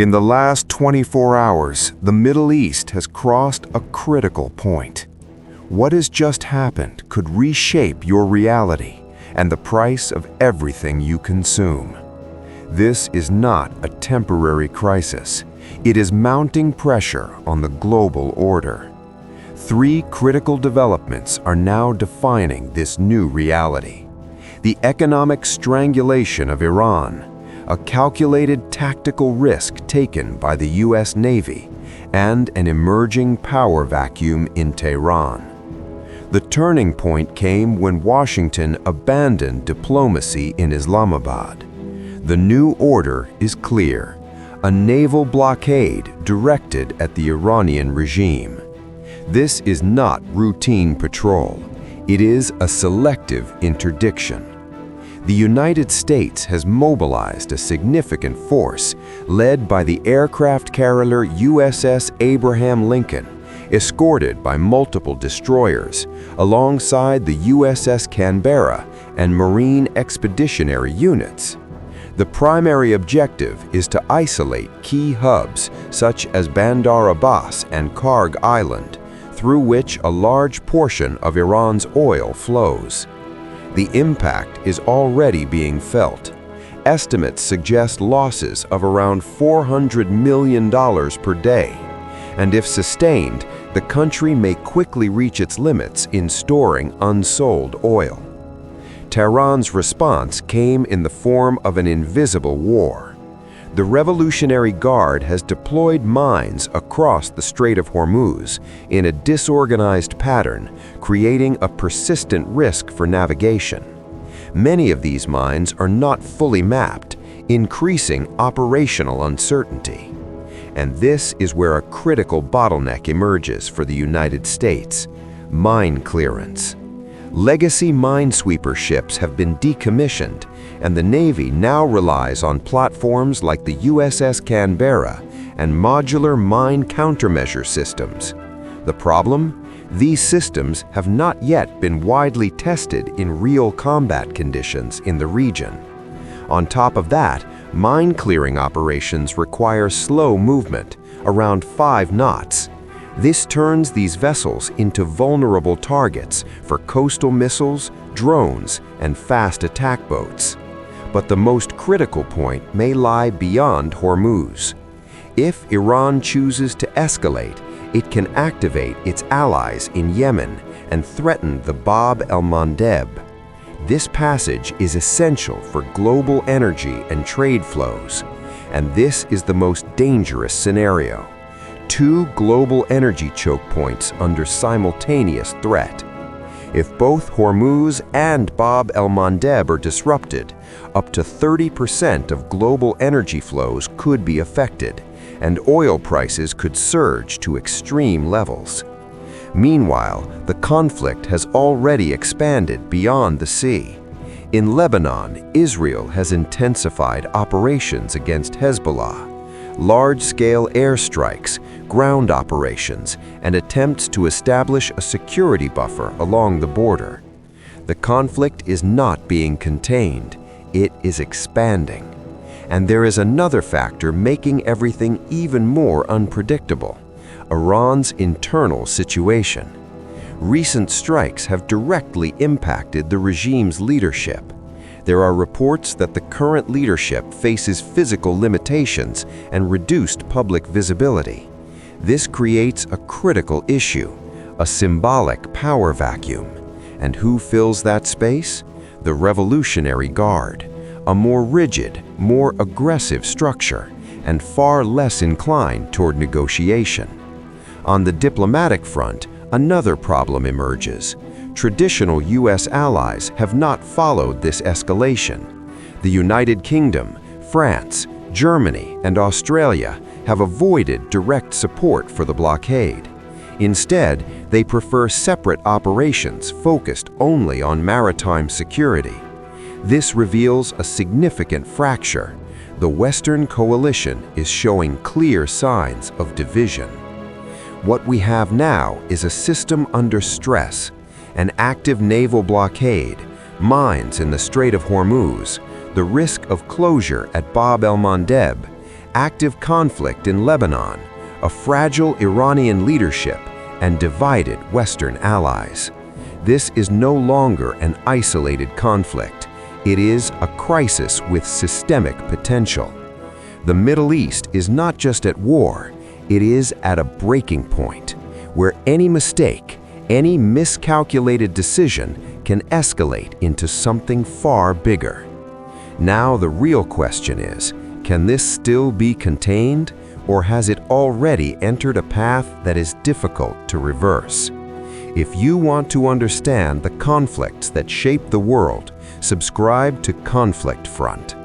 In the last 24 hours, the Middle East has crossed a critical point. What has just happened could reshape your reality and the price of everything you consume. This is not a temporary crisis. It is mounting pressure on the global order. Three critical developments are now defining this new reality. The economic strangulation of Iran, a calculated tactical risk taken by the U.S. Navy, and an emerging power vacuum in Tehran. The turning point came when Washington abandoned diplomacy in Islamabad. The new order is clear: a naval blockade directed at the Iranian regime. This is not routine patrol. It is a selective interdiction. The United States has mobilized a significant force led by the aircraft carrier USS Abraham Lincoln, escorted by multiple destroyers, alongside the USS Canberra and Marine Expeditionary Units. The primary objective is to isolate key hubs such as Bandar Abbas and Karg Island, through which a large portion of Iran's oil flows. The impact is already being felt. Estimates suggest losses of around $400 million per day, and if sustained, the country may quickly reach its limits in storing unsold oil. Tehran's response came in the form of an invisible war. The Revolutionary Guard has deployed mines across the Strait of Hormuz in a disorganized pattern, creating a persistent risk for navigation. Many of these mines are not fully mapped, increasing operational uncertainty. And this is where a critical bottleneck emerges for the United States: mine clearance. Legacy minesweeper ships have been decommissioned, and the Navy now relies on platforms like the USS Canberra and modular mine countermeasure systems. The problem? These systems have not yet been widely tested in real combat conditions in the region. On top of that, mine clearing operations require slow movement, around 5 knots. This turns these vessels into vulnerable targets for coastal missiles, drones, and fast attack boats. But the most critical point may lie beyond Hormuz. If Iran chooses to escalate, it can activate its allies in Yemen and threaten the Bab el-Mandeb. This passage is essential for global energy and trade flows, and this is the most dangerous scenario. 2 global energy choke points under simultaneous threat. If both Hormuz and Bab el-Mandeb are disrupted, up to 30% of global energy flows could be affected, and oil prices could surge to extreme levels. Meanwhile, the conflict has already expanded beyond the sea. In Lebanon, Israel has intensified operations against Hezbollah. Large-scale airstrikes, ground operations, and attempts to establish a security buffer along the border. The conflict is not being contained, it is expanding. And there is another factor making everything even more unpredictable: Iran's internal situation. Recent strikes have directly impacted the regime's leadership. There are reports that the current leadership faces physical limitations and reduced public visibility. This creates a critical issue, a symbolic power vacuum. And who fills that space? The Revolutionary Guard, a more rigid, more aggressive structure, and far less inclined toward negotiation. On the diplomatic front, another problem emerges. Traditional U.S. allies have not followed this escalation. The United Kingdom, France, Germany, and Australia have avoided direct support for the blockade. Instead, they prefer separate operations focused only on maritime security. This reveals a significant fracture. The Western coalition is showing clear signs of division. What we have now is a system under stress: an active naval blockade, mines in the Strait of Hormuz, the risk of closure at Bab el-Mandeb, active conflict in Lebanon, a fragile Iranian leadership, and divided Western allies. This is no longer an isolated conflict. It is a crisis with systemic potential. The Middle East is not just at war, it is at a breaking point, where any mistake, any miscalculated decision can escalate into something far bigger. Now the real question is, can this still be contained, or has it already entered a path that is difficult to reverse? If you want to understand the conflicts that shape the world, subscribe to Conflict Front.